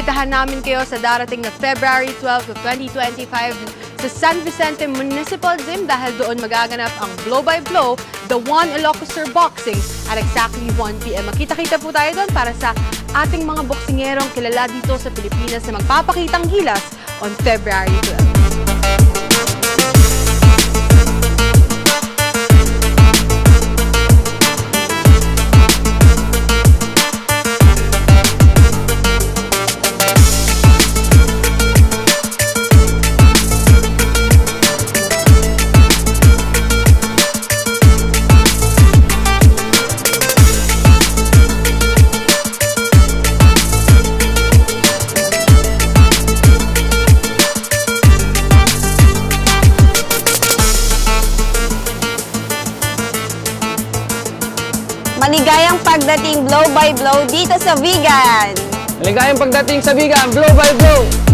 iniimbitahan namin kayo sa darating na February 12 of 2025 sa San Vicente Municipal Gym dahil doon magaganap ang Blow by Blow, The One Ilocos Boxing at exactly 1 p.m. Makita-kita po tayo doon para sa ating mga boksingerong kilala dito sa Pilipinas na magpapakitang gilas on February 12. Maligayang pagdating Blow by Blow dito sa Vigan! Maligayang pagdating sa Vigan, Blow by Blow!